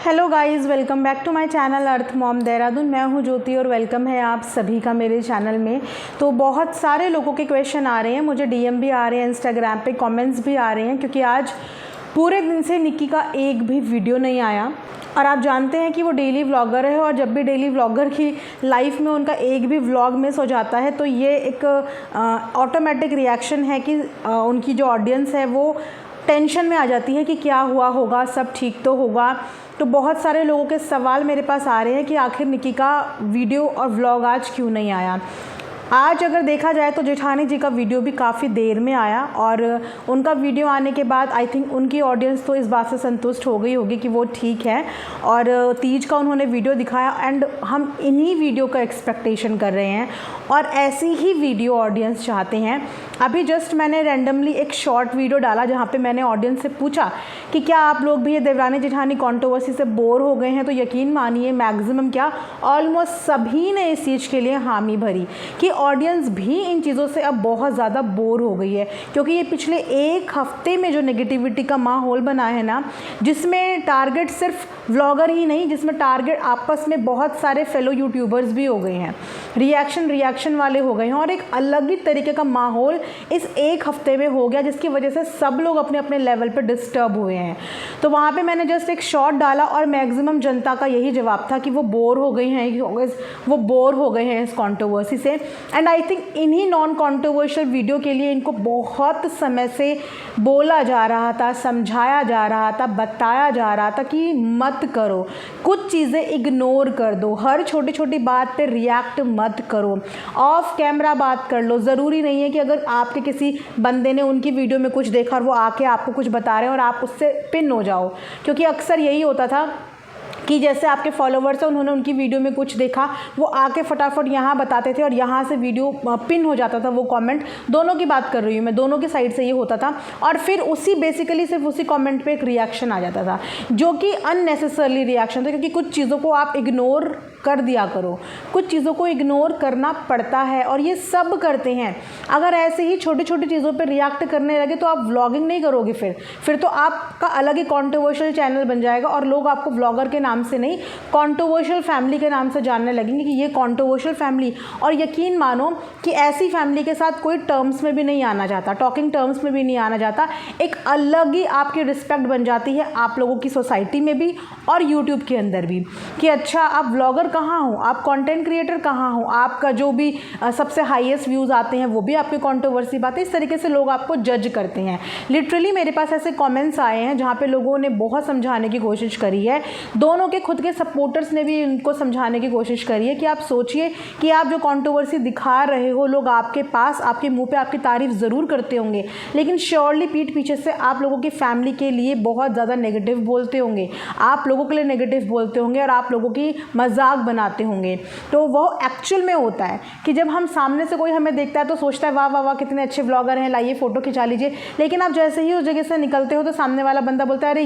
Hello guys, welcome back to my channel Earth Mom Dehradun. मैं हूं ज्योति और वेलकम है आप सभी का मेरे चैनल में। तो बहुत सारे लोगों के क्वेश्चन आ रहे हैं, मुझे डीएम भी आ रहे हैं, इंस्टाग्राम पे कमेंट्स भी आ रहे हैं, क्योंकि आज पूरे दिन से निक्की का एक भी वीडियो नहीं आया। और आप जानते हैं कि वो डेली व्लॉगर है, और जब भी डेली व्लॉगर की लाइफ में उनका एक भी व्लॉग मिस हो जाता है तो ये एक ऑटोमेटिक रिएक्शन है कि उनकी जो ऑडियंस है वो टेंशन में आ जाती है कि क्या हुआ होगा, सब ठीक तो होगा। तो बहुत सारे लोगों के सवाल मेरे पास आ रहे हैं कि आखिर निक्की का वीडियो और व्लॉग आज क्यों नहीं आया। आज अगर देखा जाए तो जेठानी जी का वीडियो भी काफ़ी देर में आया, और उनका वीडियो आने के बाद आई थिंक उनकी ऑडियंस तो इस बात से संतुष्ट हो गई होगी कि वो ठीक है। और तीज का उन्होंने वीडियो दिखाया, एंड हम इन्हीं वीडियो का एक्सपेक्टेशन कर रहे हैं और ऐसी ही वीडियो ऑडियंस चाहते हैं। अभी जस्ट मैंने रैंडमली एक शॉर्ट वीडियो डाला जहाँ पे मैंने ऑडियंस से पूछा कि क्या आप लोग भी ये देवरानी जेठानी कंट्रोवर्सी से बोर हो गए हैं। तो यकीन मानिए मैक्सिमम क्या ऑलमोस्ट सभी ने इस चीज़ के लिए हामी भरी कि ऑडियंस भी इन चीज़ों से अब बहुत ज़्यादा बोर हो गई है। क्योंकि ये पिछले एक हफ्ते में जो नेगेटिविटी का माहौल बना है ना, जिसमें टारगेट सिर्फ व्लॉगर ही नहीं, जिसमें टारगेट आपस में बहुत सारे फेलो यूट्यूबर्स भी हो गए हैं, रिएक्शन वाले हो गए हैं, और एक अलग ही तरीके का माहौल इस एक हफ्ते में हो गया, जिसकी वजह से सब लोग अपने अपने लेवल पे डिस्टर्ब हुए हैं। तो वहाँ पे मैंने जस्ट एक शॉर्ट डाला और मैक्सिमम जनता का यही जवाब था कि वो बोर हो गई हैं, वो बोर हो गए हैं इस कंट्रोवर्सी से। एंड आई थिंक इन्हीं नॉन कंट्रोवर्शियल वीडियो के लिए इनको बहुत समय से बोला जा रहा था, समझाया जा रहा था, बताया जा रहा था कि मत करो, कुछ चीज़ें इग्नोर कर दो, हर छोटी छोटी बात पे रिएक्ट मत करो, ऑफ कैमरा बात कर लो। ज़रूरी नहीं है कि अगर आपके किसी बंदे ने उनकी वीडियो में कुछ देखा और वो आके आपको कुछ बता रहे हैं और आप उससे पिन हो जाओ। क्योंकि अक्सर यही होता था कि जैसे आपके फॉलोवर्स हैं, उन्होंने उनकी वीडियो में कुछ देखा, वो आके फटाफट यहाँ बताते थे और यहाँ से वीडियो पिन हो जाता था वो कमेंट। दोनों की बात कर रही हूँ मैं, दोनों की साइड से ये होता था, और फिर उसी बेसिकली सिर्फ उसी कमेंट पे एक रिएक्शन आ जाता था, जो कि अननेसेसरली रिएक्शन था। क्योंकि कुछ चीज़ों को आप इग्नोर कर दिया करो, कुछ चीज़ों को इग्नोर करना पड़ता है, और ये सब करते हैं। अगर ऐसे ही छोटी छोटी चीज़ों पर रिएक्ट करने लगे तो आप व्लॉगिंग नहीं करोगे, फिर तो आपका अलग ही कॉन्ट्रोवर्शियल चैनल बन जाएगा, और लोग आपको व्लॉगर के नाम से नहीं, कंट्रोवर्शियल फैमिली के नाम से जानने लगेंगे कि ये कंट्रोवर्शियल फैमिली। और यकीन मानो कि ऐसी फैमिली के साथ कोई टर्म्स में भी नहीं आना चाहता, टॉकिंग टर्म्स में भी नहीं आना चाहता। एक अलग ही आपकी रिस्पेक्ट बन जाती है आप लोगों की सोसाइटी में भी और यूट्यूब के अंदर भी, कि अच्छा आप व्लॉगर कहाँ हो, आप कंटेंट क्रिएटर कहाँ हो, आपका जो भी सबसे हाईएस्ट व्यूज़ आते हैं वो भी आपकी कंट्रोवर्सी बात है। इस तरीके से लोग आपको जज करते हैं। लिटरली मेरे पास ऐसे कमेंट्स आए हैं जहाँ पे लोगों ने बहुत समझाने की कोशिश करी है, दोनों के खुद के सपोर्टर्स ने भी उनको समझाने की कोशिश करी है कि आप सोचिए कि आप जो कंट्रोवर्सी दिखा रहे हो, लोग आपके पास आपके मुंह पे आपकी तारीफ ज़रूर करते होंगे, लेकिन श्योरली पीठ पीछे से आप लोगों की फैमिली के लिए बहुत ज़्यादा नेगेटिव बोलते होंगे, आप लोगों के लिए नेगेटिव बोलते होंगे और आप लोगों की मजाक बनाते होंगे। तो वो एक्चुअल में होता है कि जब हम सामने से कोई हमें देखता है तो सोचता है वाह वाह वाह कितने अच्छे व्लॉगर हैं, लाइए फ़ोटो खिंचा लीजिए। लेकिन आप जैसे ही उस जगह से निकलते हो तो सामने वाला बंदा बोलता है अरे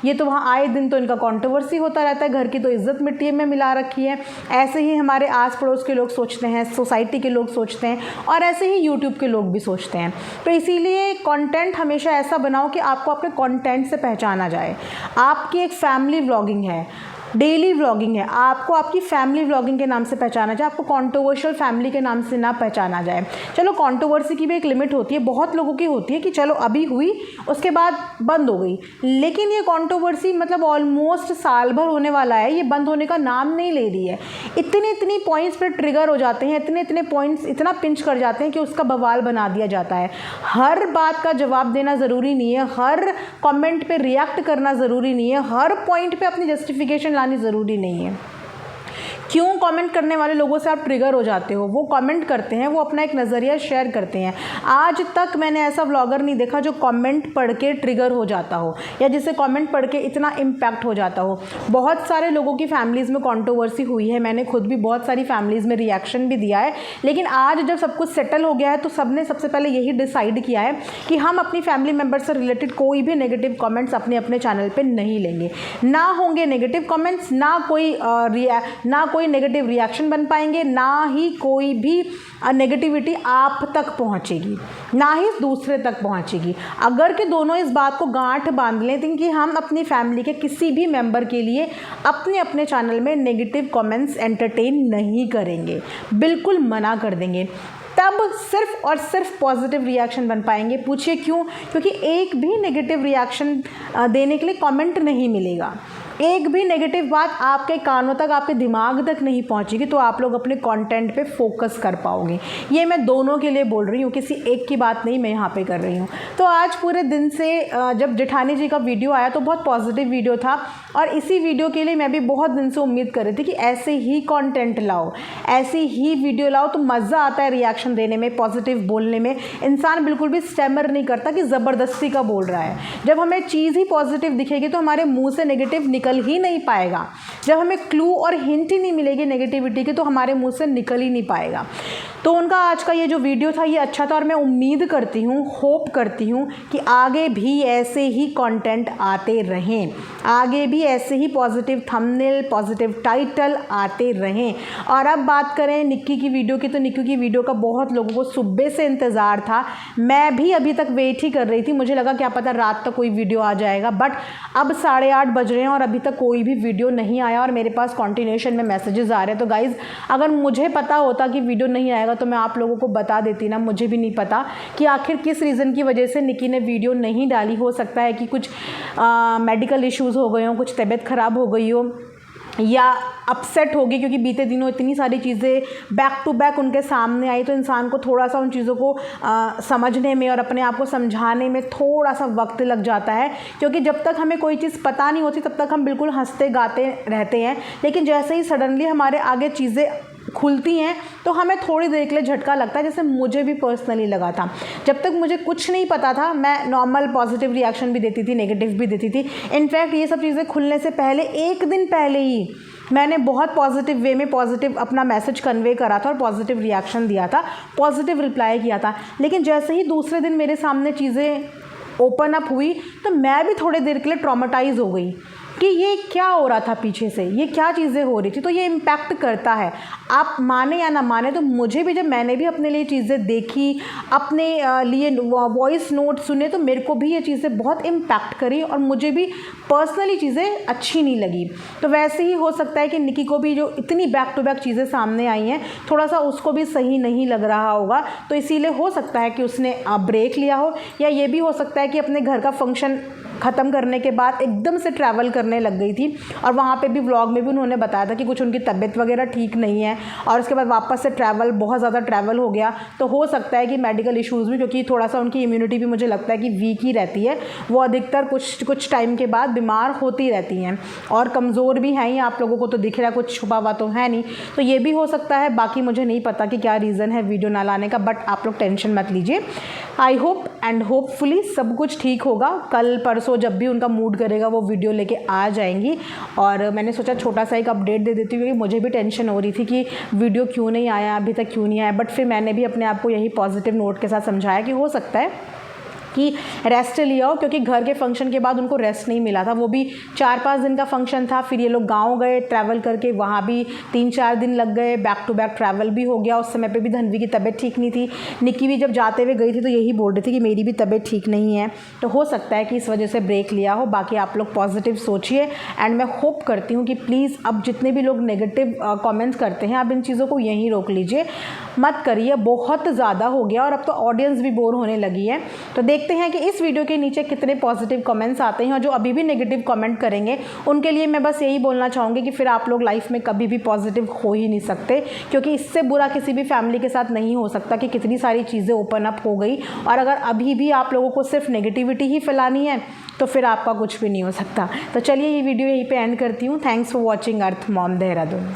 ये तो वहाँ आए दिन तो इनका कंट्रोवर्सी होता रहता है, घर की तो इज्जत मिट्टी में मिला रखी है। ऐसे ही हमारे आस पड़ोस के लोग सोचते हैं, सोसाइटी के लोग सोचते हैं, और ऐसे ही यूट्यूब के लोग भी सोचते हैं। तो इसीलिए कंटेंट हमेशा ऐसा बनाओ कि आपको आपके कंटेंट से पहचाना जाए। आपकी एक फैमिली व्लॉगिंग है, डेली व्लॉगिंग है, आपको आपकी फैमिली व्लॉगिंग के नाम से पहचाना जाए, आपको कंट्रोवर्शियल फैमिली के नाम से ना पहचाना जाए। चलो कंट्रोवर्सी की भी एक लिमिट होती है, बहुत लोगों की होती है कि चलो अभी हुई उसके बाद बंद हो गई, लेकिन ये कंट्रोवर्सी मतलब ऑलमोस्ट साल भर होने वाला है, ये बंद होने का नाम नहीं ले रही है। इतनी पॉइंट्स पर ट्रिगर हो जाते हैं, इतने पॉइंट्स इतना पिंच कर जाते हैं कि उसका बवाल बना दिया जाता है। हर बात का जवाब देना ज़रूरी नहीं है, हर कॉमेंट पर रिएक्ट करना ज़रूरी नहीं है, हर पॉइंट पर अपनी जस्टिफिकेशन लानी ज़रूरी नहीं है। क्यों कमेंट करने वाले लोगों से आप ट्रिगर हो जाते हो? वो कमेंट करते हैं, वो अपना एक नज़रिया शेयर करते हैं। आज तक मैंने ऐसा व्लॉगर नहीं देखा जो कमेंट पढ़ के ट्रिगर हो जाता हो, या जिसे कमेंट पढ़ के इतना इम्पैक्ट हो जाता हो। बहुत सारे लोगों की फैमिलीज़ में कंट्रोवर्सी हुई है, मैंने खुद भी बहुत सारी फैमिलीज़ में रिएक्शन भी दिया है, लेकिन आज जब सब कुछ सेटल हो गया है तो सबने सबसे पहले यही डिसाइड किया है कि हम अपनी फैमिली मेम्बर से रिलेटेड कोई भी नेगेटिव कमेंट्स अपने चैनल पर नहीं लेंगे। ना होंगे नेगेटिव कमेंट्स, ना कोई कोई नेगेटिव रिएक्शन बन पाएंगे, ना ही कोई भी नेगेटिविटी आप तक पहुंचेगी, ना ही दूसरे तक पहुंचेगी। अगर कि दोनों इस बात को गांठ बांध लें कि हम अपनी फैमिली के किसी भी मेंबर के लिए अपने अपने चैनल में नेगेटिव कमेंट्स एंटरटेन नहीं करेंगे, बिल्कुल मना कर देंगे, तब सिर्फ और सिर्फ पॉजिटिव रिएक्शन बन पाएंगे। पूछिए क्यों? क्योंकि एक भी नेगेटिव रिएक्शन देने के लिए कमेंट नहीं मिलेगा, एक भी नेगेटिव बात आपके कानों तक, आपके दिमाग तक नहीं पहुंचेगी, तो आप लोग अपने कंटेंट पे फोकस कर पाओगे। ये मैं दोनों के लिए बोल रही हूँ, किसी एक की बात नहीं मैं यहाँ पे कर रही हूँ। तो आज पूरे दिन से जब जेठानी जी का वीडियो आया तो बहुत पॉजिटिव वीडियो था, और इसी वीडियो के लिए मैं भी बहुत दिन से उम्मीद कर रही थी कि ऐसे ही कंटेंट लाओ, ऐसे ही वीडियो लाओ, तो मज़ा आता है रिएक्शन देने में, पॉजिटिव बोलने में। इंसान बिल्कुल भी स्टैमर नहीं करता कि ज़बरदस्ती का बोल रहा है। जब हमें चीज़ ही पॉजिटिव दिखेगी तो हमारे मुँह से नेगेटिव निकल ही नहीं पाएगा। जब हमें क्लू और हिंट ही नहीं मिलेगी नेगेटिविटी की, तो हमारे मुंह से निकल ही नहीं पाएगा। तो उनका आज का ये जो वीडियो था ये अच्छा था, और मैं उम्मीद करती हूँ, होप करती हूँ कि आगे भी ऐसे ही कंटेंट आते रहें, आगे भी ऐसे ही पॉजिटिव थंबनेल, पॉजिटिव टाइटल आते रहें। और अब बात करें निक्की की वीडियो की, तो निक्की की वीडियो का बहुत लोगों को सुबह से इंतज़ार था। मैं भी अभी तक वेट ही कर रही थी, मुझे लगा क्या पता रात तक कोई वीडियो आ जाएगा, बट अब 8:30 बज रहे हैं और अभी तक कोई भी वीडियो नहीं आया, और मेरे पास कंटिन्यूएशन में मैसेजेस आ रहे हैं। तो गाइज़, अगर मुझे पता होता कि वीडियो नहीं आएगा तो मैं आप लोगों को बता देती ना। मुझे भी नहीं पता कि आखिर किस रीज़न की वजह से निक्की ने वीडियो नहीं डाली। हो सकता है कि कुछ मेडिकल इश्यूज़ हो गए हों, कुछ तबीयत ख़राब हो गई हो, या अपसेट होगी क्योंकि बीते दिनों इतनी सारी चीज़ें बैक टू बैक उनके सामने आई, तो इंसान को थोड़ा सा उन चीज़ों को समझने में और अपने आप को समझाने में थोड़ा सा वक्त लग जाता है। क्योंकि जब तक हमें कोई चीज़ पता नहीं होती तब तक हम बिल्कुल हंसते गाते रहते हैं, लेकिन जैसे ही सडनली हमारे आगे चीज़ें खुलती हैं तो हमें थोड़ी देर के लिए झटका लगता है, जैसे मुझे भी पर्सनली लगा था। जब तक मुझे कुछ नहीं पता था मैं नॉर्मल पॉजिटिव रिएक्शन भी देती थी, नेगेटिव भी देती थी। इनफैक्ट ये सब चीज़ें खुलने से पहले, एक दिन पहले ही मैंने बहुत पॉजिटिव वे में पॉजिटिव अपना मैसेज कन्वे करा था और पॉजिटिव रिएक्शन दिया था, पॉजिटिव रिप्लाई किया था। लेकिन जैसे ही दूसरे दिन मेरे सामने चीज़ें ओपन अप हुई तो मैं भी थोड़ी देर के लिए ट्रॉमेटाइज हो गई कि ये क्या हो रहा था पीछे से, ये क्या चीज़ें हो रही थी। तो ये इम्पैक्ट करता है, आप माने या ना माने। तो मुझे भी, जब मैंने भी अपने लिए चीज़ें देखी, अपने लिए वॉइस नोट सुने, तो मेरे को भी ये चीज़ें बहुत इम्पैक्ट करी और मुझे भी पर्सनली चीज़ें अच्छी नहीं लगी। तो वैसे ही हो सकता है कि निक्की को भी जो इतनी बैक टू बैक चीज़ें सामने आई हैं, थोड़ा सा उसको भी सही नहीं लग रहा होगा, तो इसीलिए हो सकता है कि उसने ब्रेक लिया हो, या ये भी हो सकता है कि अपने घर का फंक्शन ख़त्म करने के बाद एकदम से ट्रैवल करने लग गई थी, और वहाँ पे भी व्लॉग में भी उन्होंने बताया था कि कुछ उनकी तबीयत वगैरह ठीक नहीं है, और उसके बाद वापस से ट्रैवल, बहुत ज़्यादा ट्रैवल हो गया। तो हो सकता है कि मेडिकल इश्यूज़ भी, क्योंकि थोड़ा सा उनकी इम्यूनिटी भी मुझे लगता है कि वीक ही रहती है, वो अधिकतर कुछ टाइम के बाद बीमार होती रहती हैं, और कमज़ोर भी हैं ही, आप लोगों को तो दिख रहा है, कुछ छुपा हुआ तो है नहीं। तो ये भी हो सकता है, बाकी मुझे नहीं पता कि क्या रीज़न है वीडियो ना लाने का, बट आप लोग टेंशन मत लीजिए। आई होप एंड होपफुली सब कुछ ठीक होगा। कल परसों जब भी उनका मूड करेगा वो वीडियो लेके आ जाएंगी, और मैंने सोचा छोटा सा एक अपडेट दे देती हूँ, क्योंकि मुझे भी टेंशन हो रही थी कि वीडियो क्यों नहीं आया, अभी तक क्यों नहीं आया। बट फिर मैंने भी अपने आप को यही पॉजिटिव नोट के साथ समझाया कि हो सकता है कि रेस्ट लिया हो, क्योंकि घर के फंक्शन के बाद उनको रेस्ट नहीं मिला था। वो भी 4-5 दिन का फंक्शन था, फिर ये लोग गांव गए ट्रैवल करके, वहाँ भी 3-4 दिन लग गए, बैक टू बैक ट्रैवल भी हो गया। उस समय पे भी धनवी की तबीयत ठीक नहीं थी। निक्की भी जब जाते हुए गई थी तो यही बोल रही थी कि मेरी भी तबीयत ठीक नहीं है, तो हो सकता है कि इस वजह से ब्रेक लिया हो। बाकी आप लोग पॉजिटिव सोचिए, एंड मैं होप करती हूँ कि प्लीज़ अब जितने भी लोग नेगेटिव कॉमेंट्स करते हैं, अब इन चीज़ों को यहीं रोक लीजिए, मत करिए, बहुत ज़्यादा हो गया, और अब तो ऑडियंस भी बोर होने लगी है। तो देखते हैं कि इस वीडियो के नीचे कितने पॉजिटिव कमेंट्स आते हैं, और जो अभी भी नेगेटिव कमेंट करेंगे उनके लिए मैं बस यही बोलना चाहूँगी कि फिर आप लोग लाइफ में कभी भी पॉजिटिव हो ही नहीं सकते, क्योंकि इससे बुरा किसी भी फैमिली के साथ नहीं हो सकता कि कितनी सारी चीज़ें ओपन अप हो गई, और अगर अभी भी आप लोगों को सिर्फ नेगेटिविटी ही फैलानी है तो फिर आपका कुछ भी नहीं हो सकता। तो चलिए ये वीडियो यहीं पे एंड करती हूँ। Thanks for watching earth Mom Dehradun.